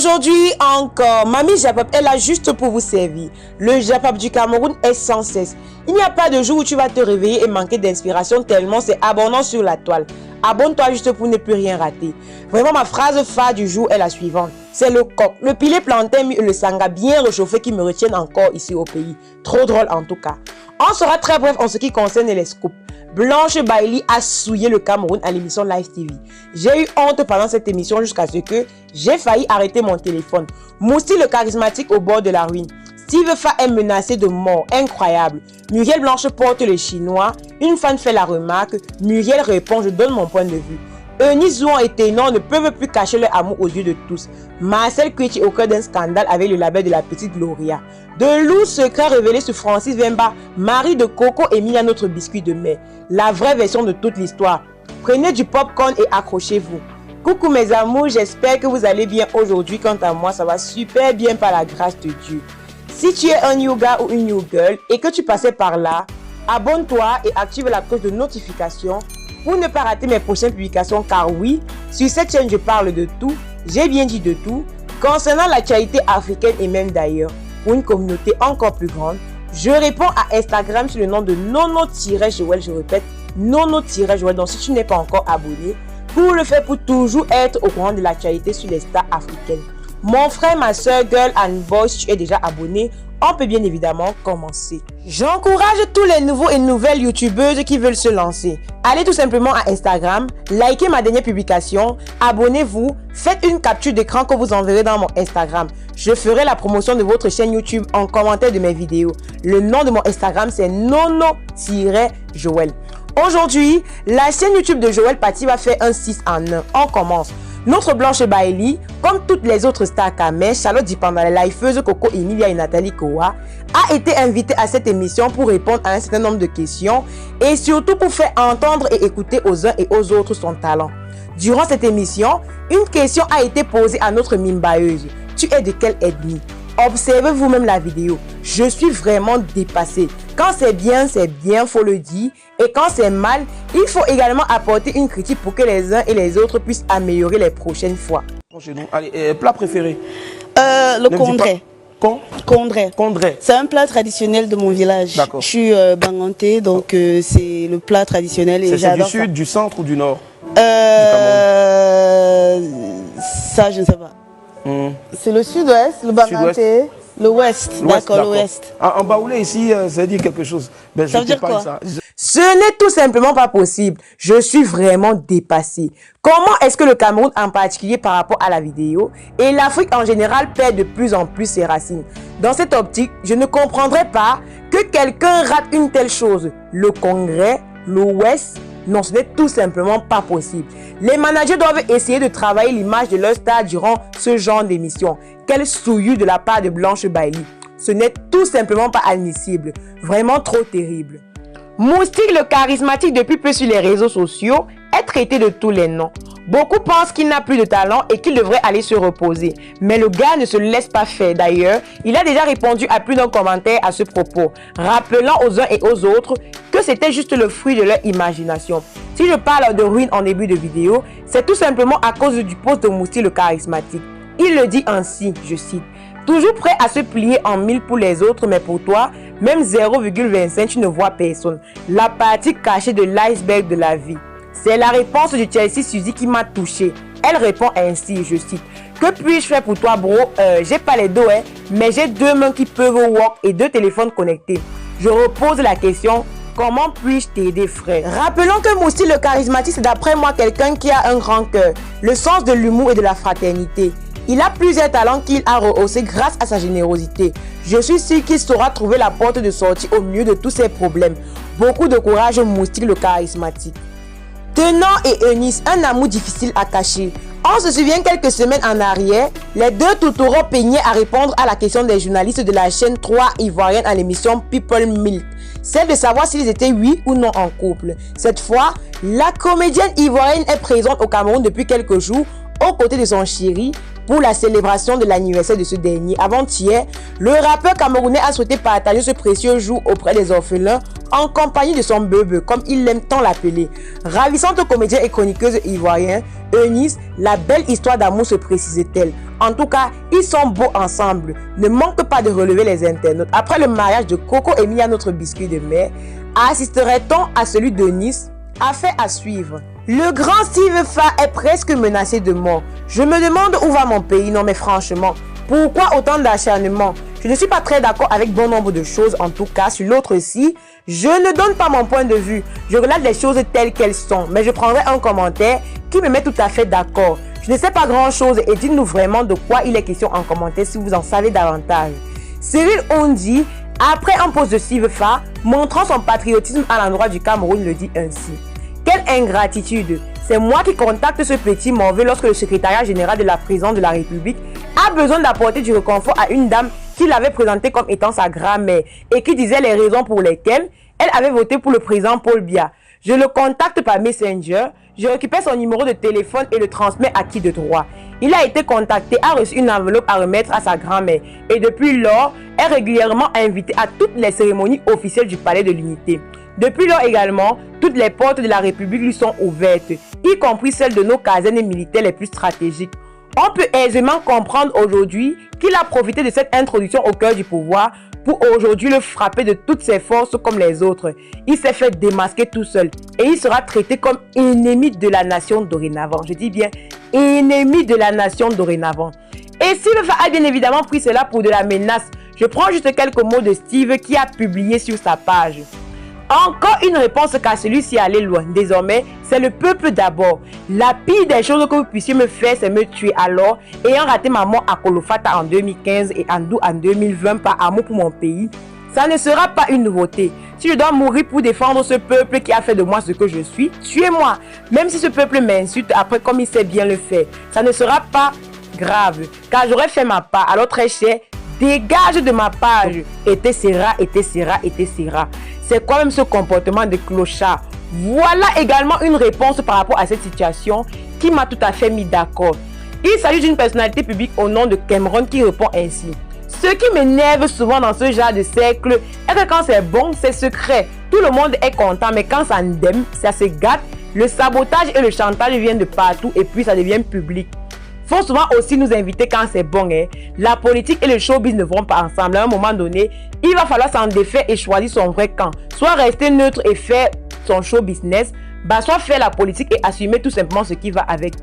Aujourd'hui encore, Mamie Japap est là juste pour vous servir. Le Japap du Cameroun est sans cesse. Il n'y a pas de jour où tu vas te réveiller et manquer d'inspiration tellement c'est abondant sur la toile. Abonne-toi juste pour ne plus rien rater. Vraiment, ma phrase phare du jour est la suivante. C'est le coq, le pilet plantain et le sanga bien réchauffé qui me retiennent encore ici au pays. Trop drôle en tout cas. On sera très bref en ce qui concerne les scoops. Blanche Bailey a souillé le Cameroun à l'émission Live TV. J'ai eu honte pendant cette émission jusqu'à ce que j'ai failli arrêter mon téléphone. Mousty le charismatique au bord de la ruine. Steve Fa est menacé de mort, incroyable. Muriel Blanche porte le chinois. Une fan fait la remarque. Muriel répond, je donne mon point de vue. Eunice Zouan et Ténor ne peuvent plus cacher leur amour aux yeux de tous. Marcel Kouichi au cœur d'un scandale avec le label de la petite Gloria. De lourds secrets révélés sur Francis Vemba, mari de Coco et mis à notre biscuit de mai. La vraie version de toute l'histoire. Prenez du popcorn et accrochez-vous. Coucou mes amours, j'espère que vous allez bien aujourd'hui. Quant à moi, ça va super bien par la grâce de Dieu. Si tu es un new gars ou une new girl et que tu passais par là, abonne-toi et active la cloche de notification pour ne pas rater mes prochaines publications, car oui, sur cette chaîne je parle de tout, j'ai bien dit de tout, concernant l'actualité africaine et même d'ailleurs, pour une communauté encore plus grande. Je réponds à Instagram sur le nom de Nono-Joël, je répète, Nono-Joël, donc si tu n'es pas encore abonné, pour le faire pour toujours être au courant de l'actualité sur les stars africaines. Mon frère, ma soeur, girl and boy, si tu es déjà abonné, on peut bien évidemment commencer. J'encourage tous les nouveaux et nouvelles youtubeuses qui veulent se lancer. Allez tout simplement à Instagram, likez ma dernière publication, abonnez-vous, faites une capture d'écran que vous enverrez dans mon Instagram. Je ferai la promotion de votre chaîne YouTube en commentaire de mes vidéos. Le nom de mon Instagram c'est Nono-Joël. Aujourd'hui, la chaîne YouTube de Joël Paty va faire un 6 en 1. On commence. Notre Blanche Bailey, comme toutes les autres stars Kameh, Charlotte Dipanda, les lifeuses Coco Emilia et Nathalie Kowa, a été invitée à cette émission pour répondre à un certain nombre de questions et surtout pour faire entendre et écouter aux uns et aux autres son talent. Durant cette émission, une question a été posée à notre mimbaeuse. Tu es de quelle ethnie? Observez vous-même la vidéo. Je suis vraiment dépassée. Quand c'est bien, faut le dire. Et quand c'est mal, il faut également apporter une critique pour que les uns et les autres puissent améliorer les prochaines fois. Chez nous. Allez, plat préféré? Le condré. Condré. Condré. C'est un plat traditionnel de mon village. D'accord. Je suis banganté, donc c'est le plat traditionnel et j'adore. C'est du sud, du centre ou du nord? Ça, je ne sais pas. C'est le sud-ouest, le banganté. L'ouest, d'accord, l'ouest. En baoulé ici, ça veut dire quelque chose. Ben, ça veut dire quoi? Ce n'est tout simplement pas possible. Je suis vraiment dépassée. Comment est-ce que le Cameroun en particulier par rapport à la vidéo et l'Afrique en général perd de plus en plus ses racines? Dans cette optique, je ne comprendrais pas que quelqu'un rate une telle chose. Le Congrès, l'Ouest, non, ce n'est tout simplement pas possible. Les managers doivent essayer de travailler l'image de leur star durant ce genre d'émission. Quelle souillure de la part de Blanche Bailey. Ce n'est tout simplement pas admissible. Vraiment trop terrible. Moustique le charismatique depuis peu sur les réseaux sociaux est traité de tous les noms. Beaucoup pensent qu'il n'a plus de talent et qu'il devrait aller se reposer. Mais le gars ne se laisse pas faire. D'ailleurs, il a déjà répondu à plus d'un commentaire à ce propos, rappelant aux uns et aux autres que c'était juste le fruit de leur imagination. Si je parle de ruine en début de vidéo, c'est tout simplement à cause du post de Moustique le charismatique. Il le dit ainsi, je cite, « Toujours prêt à se plier en mille pour les autres, mais pour toi, même 0,25, tu ne vois personne. La partie cachée de l'iceberg de la vie. » C'est la réponse de Chelsea Suzy qui m'a touché. Elle répond ainsi, je cite, « Que puis-je faire pour toi, bro? J'ai pas les dos, mais j'ai 2 mains qui peuvent walk et 2 téléphones connectés. Je repose la question, comment puis-je t'aider, frère? » Rappelons que Mousty le charismatique, c'est d'après moi quelqu'un qui a un grand cœur, le sens de l'humour et de la fraternité. Il a plusieurs talents qu'il a rehaussés grâce à sa générosité. Je suis sûr qu'il saura trouver la porte de sortie au milieu de tous ses problèmes. Beaucoup de courage, Moustique le charismatique. Ténor et Eunice, un amour difficile à cacher. On se souvient quelques semaines en arrière, les deux toutoureaux peignaient à répondre à la question des journalistes de la chaîne 3 ivoirienne à l'émission People Milk. Celle de savoir s'ils étaient oui ou non en couple. Cette fois, la comédienne ivoirienne est présente au Cameroun depuis quelques jours. aux côtés de son chéri pour la célébration de l'anniversaire de ce dernier. Avant-hier, le rappeur camerounais a souhaité partager ce précieux jour auprès des orphelins en compagnie de son bebe, comme il aime tant l'appeler. Ravissante comédienne et chroniqueuse ivoirienne, Eunice, la belle histoire d'amour se précisait-elle. En tout cas, ils sont beaux ensemble. Ne manque pas de relever les internautes. Après le mariage de Coco Emilia, notre biscuit de mer, assisterait-on à celui d'Eunice? Affaire à suivre. Le grand Steve Fa est presque menacé de mort. Je me demande où va mon pays. Non mais franchement, pourquoi autant d'acharnement? Je ne suis pas très d'accord avec bon nombre de choses. En tout cas, sur l'autre ci, je ne donne pas mon point de vue. Je relate les choses telles qu'elles sont. Mais je prendrai un commentaire qui me met tout à fait d'accord. Je ne sais pas grand chose et dites-nous vraiment de quoi il est question en commentaire si vous en savez davantage. Cyril Ondi, après un post de Steve Fa, montrant son patriotisme à l'endroit du Cameroun, le dit ainsi. Quelle ingratitude! C'est moi qui contacte ce petit mauvais lorsque le secrétariat général de la présidence de la République a besoin d'apporter du réconfort à une dame qui l'avait présentée comme étant sa grand-mère et qui disait les raisons pour lesquelles elle avait voté pour le président Paul Biya. Je le contacte par Messenger, je récupère son numéro de téléphone et le transmets à qui de droit. Il a été contacté, a reçu une enveloppe à remettre à sa grand-mère et depuis lors est régulièrement invité à toutes les cérémonies officielles du Palais de l'Unité. Depuis lors également, toutes les portes de la République lui sont ouvertes, y compris celles de nos casernes militaires les plus stratégiques. On peut aisément comprendre aujourd'hui qu'il a profité de cette introduction au cœur du pouvoir pour aujourd'hui le frapper de toutes ses forces comme les autres. Il s'est fait démasquer tout seul et il sera traité comme ennemi de la nation dorénavant. Je dis bien ennemi de la nation dorénavant. Et Steve a bien évidemment pris cela pour de la menace. Je prends juste quelques mots de Steve qui a publié sur sa page. Encore une réponse car celui-ci allait loin. Désormais, c'est le peuple d'abord. La pire des choses que vous puissiez me faire, c'est me tuer. Alors, ayant raté ma mort à Kolofata en 2015 et Andou en 2020 par amour pour mon pays, ça ne sera pas une nouveauté. Si je dois mourir pour défendre ce peuple qui a fait de moi ce que je suis, tuez-moi. Même si ce peuple m'insulte après comme il sait bien le faire, ça ne sera pas grave. Car j'aurais fait ma part. Alors très cher, dégage de ma page. Était sera. C'est quoi même ce comportement de clochard? Voilà également une réponse par rapport à cette situation qui m'a tout à fait mis d'accord. Il s'agit d'une personnalité publique au nom de Cameron qui répond ainsi. Ce qui m'énerve souvent dans ce genre de cercle est que quand c'est bon, c'est secret. Tout le monde est content, mais quand ça ndème, ça se gâte. Le sabotage et le chantage viennent de partout et puis ça devient public. Faut souvent aussi nous inviter quand c'est bon. La politique et le showbiz ne vont pas ensemble. À un moment donné, il va falloir s'en défaire et choisir son vrai camp. Soit rester neutre et faire son show business, soit faire la politique et assumer tout simplement ce qui va avec.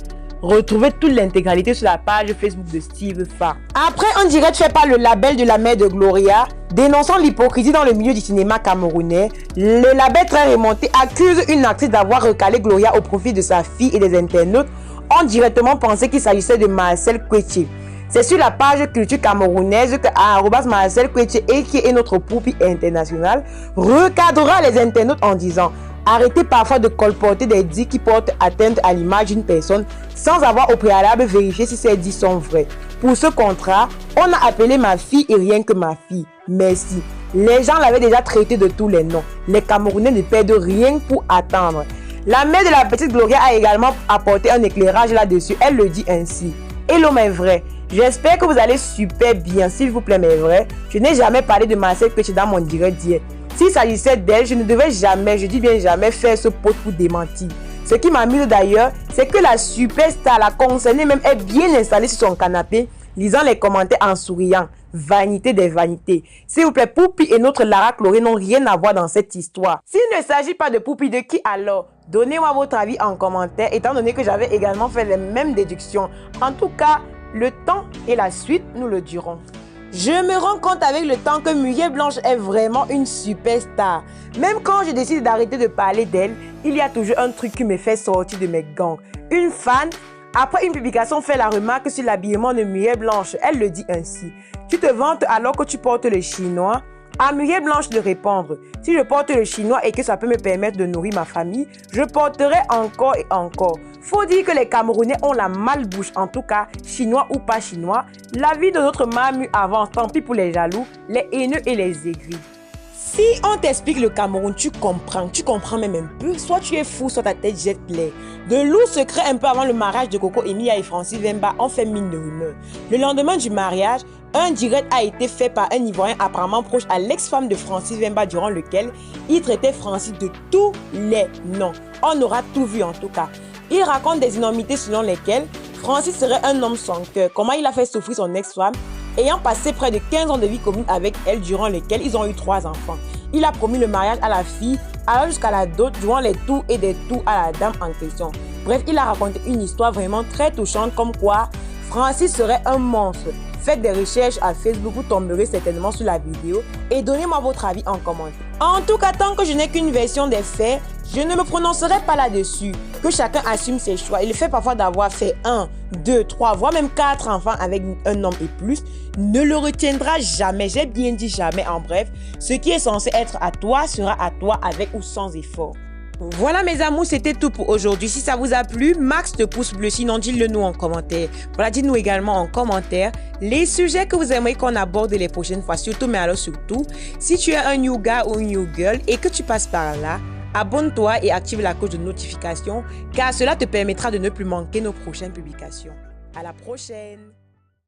Retrouvez toute l'intégralité sur la page Facebook de Steve Fa. Après un direct fait par le label de la mère de Gloria, dénonçant l'hypocrisie dans le milieu du cinéma camerounais, le label très remonté accuse une actrice d'avoir recalé Gloria au profit de sa fille et des internautes ont directement pensé qu'il s'agissait de Marcel Kouetché. C'est sur la page culture camerounaise que Marcel Kouetché, qui est notre poupie international, recadrera les internautes en disant « Arrêtez parfois de colporter des dits qui portent atteinte à l'image d'une personne sans avoir au préalable vérifié si ces dits sont vrais. Pour ce contrat, on a appelé ma fille et rien que ma fille. Merci. Les gens l'avaient déjà traité de tous les noms. Les Camerounais ne perdent rien pour attendre. » La mère de la petite Gloria a également apporté un éclairage là-dessus. Elle le dit ainsi. Hello mes vrais, j'espère que vous allez super bien. S'il vous plaît mes vrais, je n'ai jamais parlé de Marcel Kouetché dans mon direct d'hier. S'il s'agissait d'elle, je ne devais jamais, je dis bien jamais, faire ce post pour démentir. Ce qui m'amuse d'ailleurs, c'est que la superstar, la concernée même, est bien installée sur son canapé, lisant les commentaires en souriant. Vanité des vanités. S'il vous plaît, Poupi et notre Lara Chloré n'ont rien à voir dans cette histoire. S'il ne s'agit pas de Poupi, de qui alors? Donnez-moi votre avis en commentaire, étant donné que j'avais également fait les mêmes déductions. En tout cas, le temps et la suite nous le dirons. Je me rends compte avec le temps que Muriel Blanche est vraiment une superstar. Même quand je décide d'arrêter de parler d'elle, il y a toujours un truc qui me fait sortir de mes gants. Une fan, après une publication, fait la remarque sur l'habillement de Muriel Blanche. Elle le dit ainsi. Tu te vantes alors que tu portes le chinois? À Muriel Blanche de répondre. Si je porte le chinois et que ça peut me permettre de nourrir ma famille, je porterai encore et encore. Faut dire que les Camerounais ont la malbouche, en tout cas, chinois ou pas chinois. La vie de notre mamu avance, tant pis pour les jaloux, les haineux et les aigris. Si on t'explique le Cameroun, tu comprends même un peu. Soit tu es fou, soit ta tête jette l'air. De lourds secrets un peu avant le mariage de Coco Emilia et Francis Vemba ont fait mine de rumeur. Le lendemain du mariage, un direct a été fait par un Ivoirien apparemment proche à l'ex-femme de Francis Vemba durant lequel il traitait Francis de tous les noms. On aura tout vu en tout cas. Il raconte des énormités selon lesquelles Francis serait un homme sans cœur. Comment il a fait souffrir son ex-femme ayant passé près de 15 ans de vie commune avec elle durant lesquels ils ont eu 3 enfants. Il a promis le mariage à la fille, alors jusqu'à la dot, durant les tours et des tours à la dame en question. Bref, il a raconté une histoire vraiment très touchante comme quoi Francis serait un monstre. Faites des recherches à Facebook, vous tomberez certainement sur la vidéo et donnez-moi votre avis en commentaire. En tout cas, tant que je n'ai qu'une version des faits, je ne me prononcerai pas là-dessus. Que chacun assume ses choix. Et le fait parfois d'avoir fait 1, 2, 3, voire même 4 enfants avec un homme et plus ne le retiendra jamais. J'ai bien dit jamais. En bref, ce qui est censé être à toi sera à toi avec ou sans effort. Voilà mes amours, c'était tout pour aujourd'hui. Si ça vous a plu, max de pouces bleus, sinon dites-le nous en commentaire. Voilà, dites-nous également en commentaire les sujets que vous aimeriez qu'on aborde les prochaines fois. Surtout, mais alors surtout, si tu es un new guy ou une new girl et que tu passes par là, abonne-toi et active la cloche de notification car cela te permettra de ne plus manquer nos prochaines publications. À la prochaine!